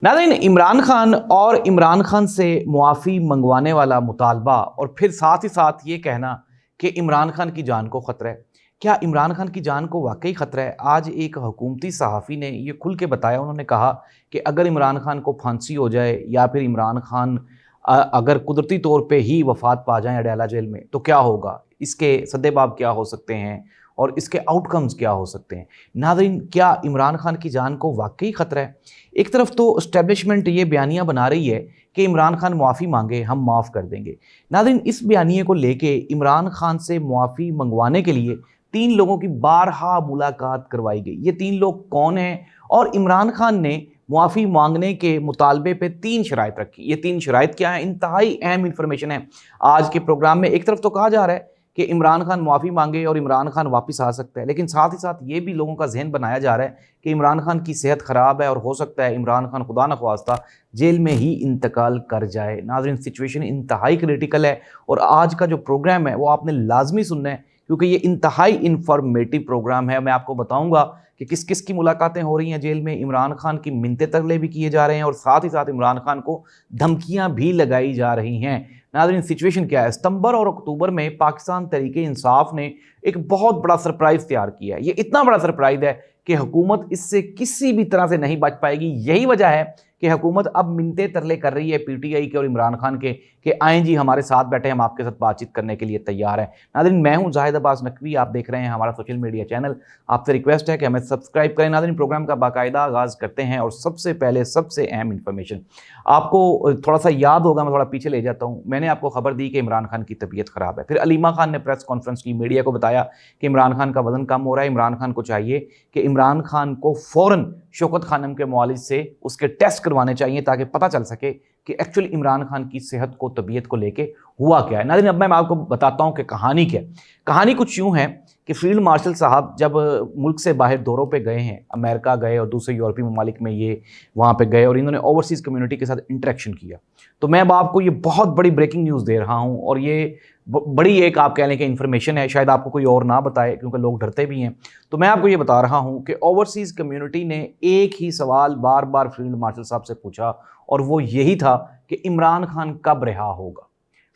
नाज़रीन, इमरान खान और इमरान खान से मुआफ़ी मंगवाने वाला मुतालबा और फिर साथ ही साथ ये कहना कि इमरान खान की जान को ख़तरा है। क्या इमरान खान की जान को वाकई ख़तरा है? आज एक हुकूमती सहाफ़ी ने ये खुल के बताया। उन्होंने कहा कि अगर इमरान खान को फांसी हो जाए या फिर इमरान खान अगर कुदरती तौर पे ही वफ़ात पा जाएँ अडयाला जेल में, तो क्या होगा? इसके सद्देबाब क्या हो सकते हैं और इसके आउटकम्स क्या हो सकते हैं? नाज़रीन, क्या इमरान खान की जान को वाकई ख़तरा है? एक तरफ तो इस्टेब्लिशमेंट ये बयानियाँ बना रही है कि इमरान खान मुआफ़ी मांगे, हम माफ़ कर देंगे। नाज़रीन, इस बयानिए को लेके इमरान खान से मुआफ़ी मंगवाने के लिए 3 लोगों की बारहा मुलाकात करवाई गई। ये 3 लोग कौन हैं? और इमरान खान ने मुआफ़ी मांगने के मुतालबे पे 3 शराइत रखी। ये 3 शराइत क्या हैं? इंतहाई अहम इंफॉर्मेशन है आज के प्रोग्राम में। एक तरफ तो कहा जा रहा है कि इमरान खान मुआफ़ी मांगे और इमरान खान वापस आ सकता है, लेकिन साथ ही साथ ये भी लोगों का जहन बनाया जा रहा है कि इमरान खान की सेहत ख़राब है और हो सकता है इमरान खान खुदा न ख्वास्ता जेल में ही इंतकाल कर जाए। नाज़रीन, सिचुएशन इंतहाई क्रिटिकल है और आज का जो प्रोग्राम है वो आपने लाजमी सुनना है, क्योंकि ये इंतहाई इंफॉर्मेटिव प्रोग्राम है। मैं आपको बताऊंगा कि किस किस की मुलाकातें हो रही हैं जेल में, इमरान खान की मिन्नते तरले भी किए जा रहे हैं और साथ ही साथ इमरान खान को धमकियां भी लगाई जा रही हैं। नाज़रीन, सिचुएशन क्या है? सितंबर और अक्टूबर में पाकिस्तान तहरीक इंसाफ ने एक बहुत बड़ा सरप्राइज़ तैयार किया है। ये इतना बड़ा सरप्राइज़ है कि हुकूमत इससे किसी भी तरह से नहीं बच पाएगी। यही वजह है कि हुकूमत अब मिन्नते तरले कर रही है पीटीआई के और इमरान खान के कि आएँ जी, हमारे साथ बैठे, हम आपके साथ बातचीत करने के लिए तैयार हैं। नाज़रीन, मैं हूँ जाहिद अब्बास नकवी, आप देख रहे हैं हमारा सोशल मीडिया चैनल। आपसे रिक्वेस्ट है कि हमें सब्सक्राइब करें। नाज़रीन, प्रोग्राम का बाकायदा आगाज़ करते हैं और सबसे पहले सबसे अहम इन्फॉर्मेशन आपको थोड़ा सा याद होगा, मैं थोड़ा पीछे ले जाता हूँ। मैंने आपको खबर दी कि इमरान खान की तबीयत ख़राब है, फिर अलीमा खान ने प्रेस कॉन्फ्रेंस की, मीडिया को बताया कि इमरान खान का वज़न कम हो रहा है। इमरान खान को चाहिए कि इमरान खान को फ़ौरन शौकत खानम के मुआलिज से उसके टेस्ट करवाने चाहिए ताकि पता चल सके कि एक्चुअली इमरान खान की सेहत को, तबीयत को लेके हुआ क्या है। नाज़रीन, अब मैं आपको बताता हूँ कि कहानी क्या है। कहानी कुछ यूँ है कि फील्ड मार्शल साहब जब मुल्क से बाहर दौरों पे गए हैं, अमेरिका गए और दूसरे यूरोपीय ममालिक में ये वहाँ पे गए और इन्होंने ओवरसीज़ कम्युनिटी के साथ इंटरेक्शन किया। तो मैं अब आपको ये बहुत बड़ी ब्रेकिंग न्यूज़ दे रहा हूँ और ये बड़ी एक आप कह लें कि इन्फॉर्मेशन है, शायद आपको कोई और ना बताए क्योंकि लोग डरते भी हैं। तो मैं आपको ये बता रहा हूँ कि ओवरसीज़ कम्युनिटी ने एक ही सवाल बार बार फील्ड मार्शल साहब से पूछा और वो यही था कि इमरान खान कब रिहा होगा।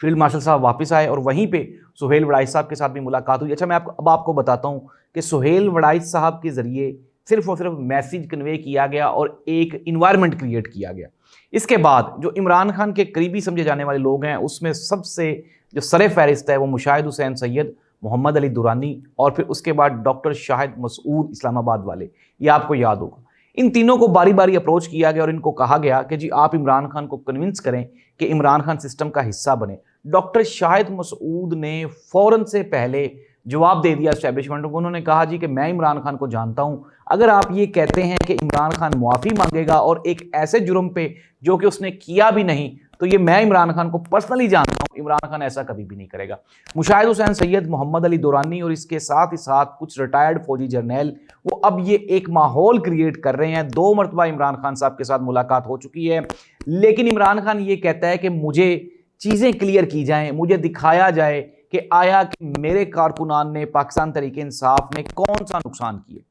फील्ड मार्शल साहब वापस आए और वहीं पे सुहेल वड़ाइच साहब के साथ भी मुलाकात हुई। अच्छा, मैं आपको बताता हूँ कि सुहेल वड़ाइच साहब के ज़रिए सिर्फ और सिर्फ मैसेज कन्वे किया गया और एक इन्वायरमेंट क्रिएट किया गया। इसके बाद जो इमरान खान के करीबी समझे जाने वाले लोग हैं, उसमें सबसे जो सरे फहरिस्त है वो मुशाहिद हुसैन सैयद, मोहम्मद अली दुरानी और फिर उसके बाद डॉक्टर शाहिद मसूद इस्लामाबाद वाले। ये आपको याद होगा। इन तीनों को बारी बारी अप्रोच किया गया और इनको कहा गया कि जी आप इमरान खान को कन्विंस करें कि इमरान खान सिस्टम का हिस्सा बने। डॉक्टर शाहिद मसूद ने फ़ौरन से पहले जवाब दे दिया एस्टेब्लिशमेंट को। उन्होंने कहा जी कि मैं इमरान खान को जानता हूँ, अगर आप ये कहते हैं कि इमरान खान मुआफ़ी मांगेगा और एक ऐसे जुर्म पे जो कि उसने किया भी नहीं, तो ये मैं इमरान खान को पर्सनली जानता हूँ, इमरान खान ऐसा कभी भी नहीं करेगा। मुशाहिद हुसैन सैयद, मोहम्मद अली दुरानी और इसके साथ ही साथ कुछ रिटायर्ड फौजी जर्नैल, वो अब ये एक माहौल क्रिएट कर रहे हैं। 2 मरतबा इमरान खान साहब के साथ मुलाकात हो चुकी है, लेकिन इमरान खान ये कहता है कि मुझे चीज़ें क्लियर की जाएं, मुझे दिखाया जाए कि आया कि मेरे कारकुनान ने, पाकिस्तान तहरीक इंसाफ ने कौन सा नुकसान किए,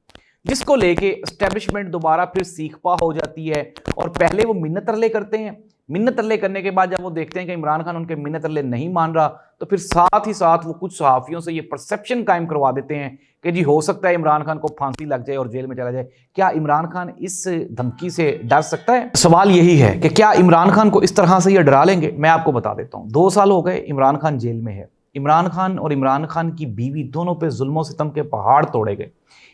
जिसको लेके एस्टेब्लिशमेंट दोबारा फिर सीखपा हो जाती है और पहले वो मिन्नत तरले करते हैं। मिन्नत तरले करने के बाद जब वो देखते हैं कि इमरान खान उनके मिन्नत तरले नहीं मान रहा, तो फिर साथ ही साथ वो कुछ सहाफ़ियों से ये परसेप्शन कायम करवा देते हैं कि जी हो सकता है इमरान खान को फांसी लग जाए और जेल में चला जाए। क्या इमरान खान इस धमकी से डर सकता है? सवाल यही है कि क्या इमरान खान को इस तरह से ये डरा लेंगे? मैं आपको बता देता हूँ। 2 साल हो गए इमरान खान जेल में है। इमरान खान और इमरान खान की बीवी दोनों पे जुल्म सितम के पहाड़ तोड़े गए।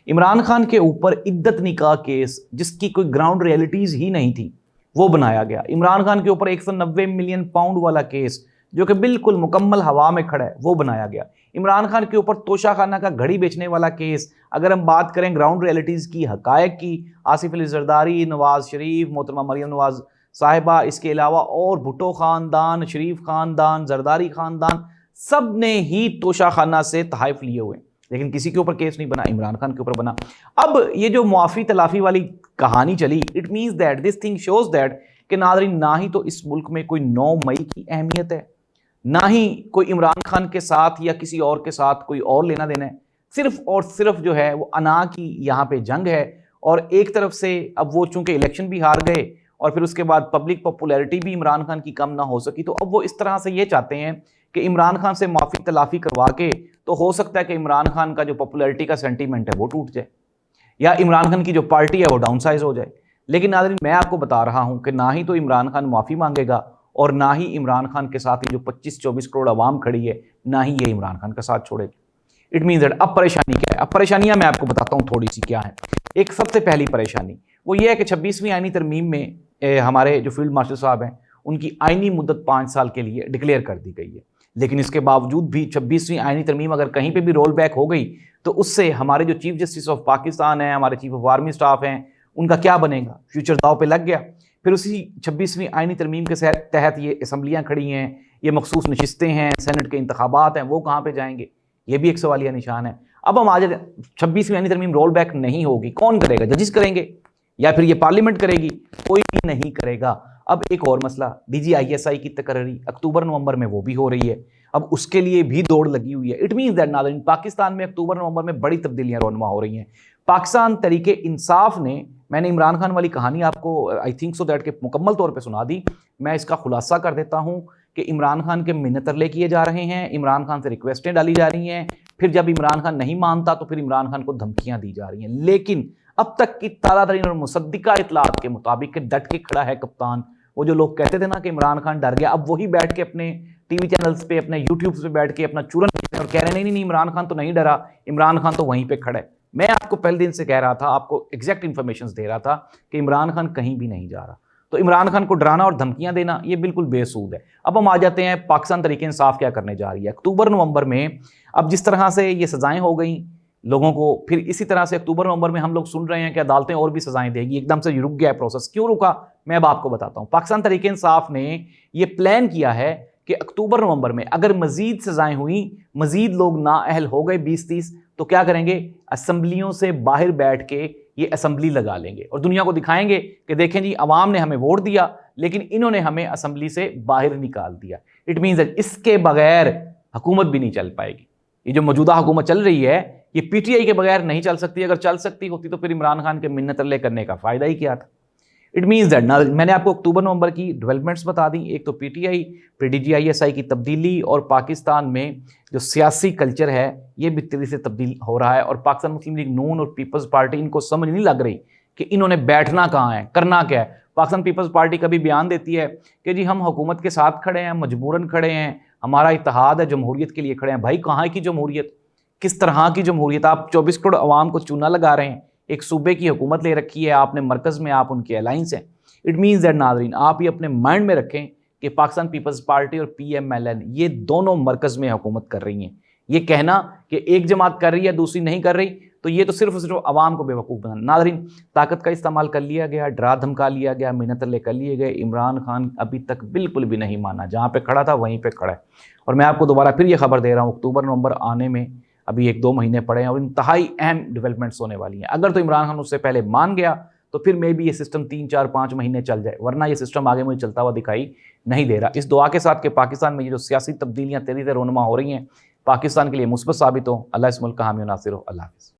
इमरान खान के ऊपर इद्दत निकाह केस, जिसकी कोई ग्राउंड रियलिटीज़ ही नहीं थी, वो बनाया गया। इमरान खान के ऊपर 190 मिलियन पाउंड वाला केस जो कि बिल्कुल मुकम्मल हवा में खड़ा है, वो बनाया गया। इमरान खान के ऊपर तोशाखाना का घड़ी बेचने वाला केस, अगर हम बात करें ग्राउंड रियलिटीज़ की, हकायक की, आसिफ अली जरदारी, नवाज शरीफ, मोहतरमा मरियम नवाज साहिबा, इसके अलावा और भुट्टो ख़ानदान, शरीफ ख़ानदान, जरदारी ख़ानदान, सब ने ही तोशाखाना से तहाइफ लिए हुए, लेकिन किसी के ऊपर केस नहीं बना, इमरान खान के ऊपर बना। अब ये जो मुआफ़ी तलाफ़ी वाली कहानी चली, it means that this thing shows that कि नाज़रीन, ना ही तो इस मुल्क में कोई 9 मई की अहमियत है, ना ही कोई इमरान खान के साथ या किसी और के साथ कोई और लेना देना है। सिर्फ और सिर्फ जो है वो अना की यहाँ पे जंग है। और एक तरफ से अब वो चूंकि इलेक्शन भी हार गए और फिर उसके बाद पब्लिक पॉपुलैरिटी भी इमरान खान की कम ना हो सकी, तो अब वो इस तरह से ये चाहते हैं कि इमरान खान से माफ़ी तलाफ़ी करवा के तो हो सकता है कि इमरान खान का जो पॉपुलैरिटी का सेंटीमेंट है वो टूट जाए या इमरान खान की जो पार्टी है वो डाउन साइज हो जाए। लेकिन नाज़रीन, मैं आपको बता रहा हूं कि ना ही तो इमरान खान माफ़ी मांगेगा और ना ही इमरान खान के साथ ये जो 25-24 करोड़ आवाम खड़ी है, ना ही ये इमरान खान का साथ छोड़ेगी। इट मीन्स दैट अब परेशानी क्या है? अब परेशानियां मैं आपको बताता हूं थोड़ी सी क्या है। एक सबसे पहली परेशानी वो ये है कि 26वीं आईनी तरमीम में हमारे जो फील्ड मार्शल साहब हैं उनकी आईनी मुद्दत 5 साल के लिए डिक्लेयर कर दी गई है। लेकिन इसके बावजूद भी 26वीं आईनी तरमीम अगर कहीं पर भी रोल बैक हो गई तो उससे हमारे जो चीफ जस्टिस ऑफ पाकिस्तान हैं, हमारे चीफ ऑफ आर्मी स्टाफ हैं, उनका क्या बनेगा? फ्यूचर दाव पे लग गया। फिर उसी 26वीं आईनी तरमीम के तहत ये असम्बलियाँ खड़ी हैं, ये मखसूस नशिस्तें हैं, सेनेट के इंतखाबात हैं, वो कहाँ पे जाएंगे? ये भी एक सवालिया निशान है। अब हम आज 26वीं आईनी तरमीम रोल बैक नहीं होगी, कौन करेगा? जजिस करेंगे या फिर ये पार्लियामेंट करेगी? कोई भी नहीं करेगा। अब एक और मसला, DGISI की तकर्री अक्टूबर नवंबर में वो भी हो रही है, अब उसके लिए भी दौड़ लगी हुई है। इट मीन्स दैट नाज़रीन, पाकिस्तान में अक्टूबर नवंबर में बड़ी तब्दीलियां रोनमा हो रही हैं। पाकिस्तान तरीके इंसाफ ने, मैंने इमरान खान वाली कहानी आपको आई थिंक सो दैट के मुकम्मल तौर पे सुना दी। मैं इसका खुलासा कर देता हूं कि इमरान खान के मिन्नत तरले किए जा रहे हैं, इमरान खान से रिक्वेस्टें डाली जा रही हैं, फिर जब इमरान खान नहीं मानता तो फिर इमरान खान को धमकियां दी जा रही हैं। लेकिन अब तक की ताज़ातरीन और मुसद्दिका इतलात के मुताबिक डट के खड़ा है कप्तान। वो जो लोग कहते थे ना कि इमरान खान डर गया, अब वही बैठ के अपने टीवी चैनल्स पे, अपने यूट्यूब पे बैठ के अपना चूरन और कह रहे हैं नहीं नहीं इमरान खान तो नहीं डरा, इमरान खान तो वहीं पे खड़ा है। मैं आपको पहले दिन से कह रहा था, आपको एग्जैक्ट इन्फॉर्मेशन दे रहा था कि इमरान खान कहीं भी नहीं जा रहा। तो इमरान खान को डराना और धमकियां देना ये बिल्कुल बेसूद है। अब हम आ जाते हैं पाकिस्तान तरीके इंसाफ क्या करने जा रही है। अक्टूबर नवंबर में अब जिस तरह से ये सजाएं हो गई लोगों को, फिर इसी तरह से अक्टूबर नवंबर में हम लोग सुन रहे हैं कि अदालतें और भी सजाएं देगी। एकदम से रुक गया है प्रोसेस। क्यों रुका? मैं अब आपको बताता हूं। पाकिस्तान तरीके इंसाफ ने यह प्लान किया है कि अक्टूबर नवंबर में अगर मजीद सजाएं हुई, मजीद लोग नाअहल हो गए 20-30, तो क्या करेंगे? असम्बलियों से बाहर बैठ के ये असम्बली लगा लेंगे और दुनिया को दिखाएंगे कि देखें जी, अवाम ने हमें वोट दिया लेकिन इन्होंने हमें असम्बली से बाहर निकाल दिया। इट मीन्स इसके बगैर हुकूमत भी नहीं चल पाएगी। ये जो मौजूदा हुकूमत चल रही है ये PTI के बगैर नहीं चल सकती। अगर चल सकती होती तो फिर इमरान खान के मिन्नत तरले करने का फायदा ही क्या था? इट मीन्स दैट ना, मैंने आपको अक्टूबर नवंबर की डेवलपमेंट्स बता दी। एक तो PTI फिर DGISI की तब्दीली और पाकिस्तान में जो सियासी कल्चर है ये भी तेजी से तब्दील हो रहा है। और पाकिस्तान मुस्लिम लीग नून और पीपल्स पार्टी, इनको समझ नहीं लग रही कि इन्होंने बैठना कहाँ है, करना क्या है। पाकिस्तान पीपल्स पार्टी कभी बयान देती है कि जी हम हुकूमत के साथ खड़े हैं, मजबूरन खड़े हैं, हमारा इत्तेहाद है, जमहूरियत के लिए खड़े हैं। भाई कहाँ की जमहूरियत? किस तरह की जमहूरियत? आप 24 करोड़ अवाम को चूना लगा रहे हैं, एक सूबे की हुकूमत ले रखी है आपने, मरकज़ में आप उनके अलाइंस हैं। इट मीन्स दैट नाज़रीन, आप ये अपने माइंड में रखें कि पाकिस्तान पीपल्स पार्टी और PMLN ये दोनों मरकज़ में हुकूमत कर रही हैं। ये कहना कि एक जमात कर रही है दूसरी नहीं कर रही, तो ये तो सिर्फ और सिर्फ अवाम को बेवकूफ़ बनाना। नाज़रीन, ताकत का इस्तेमाल कर लिया गया, डरा धमका लिया गया, मिन्नत तरले कर लिए गए। इमरान खान अभी तक बिल्कुल भी नहीं माना, जहाँ पे खड़ा था वहीं पे खड़ा है। और मैं आपको दोबारा फिर ये खबर दे रहा हूँ, अक्टूबर नवंबर आने में अभी 1-2 महीने पड़े हैं और इंतहाई अहम डेवलपमेंट्स होने वाली हैं। अगर तो इमरान खान उससे पहले मान गया तो फिर मे भी ये सिस्टम 3-4-5 महीने चल जाए, वरना ये सिस्टम आगे मुझे चलता हुआ दिखाई नहीं दे रहा। इस दुआ के साथ कि पाकिस्तान में ये जो सियासी तब्दीलियाँ तेजी से रोनमा हो रही हैं पाकिस्तान के लिए मुस्बत साबित हो। अल्लाह इस मुल्क का हामी नासिर हो। अल्लाह हाफ़िज़।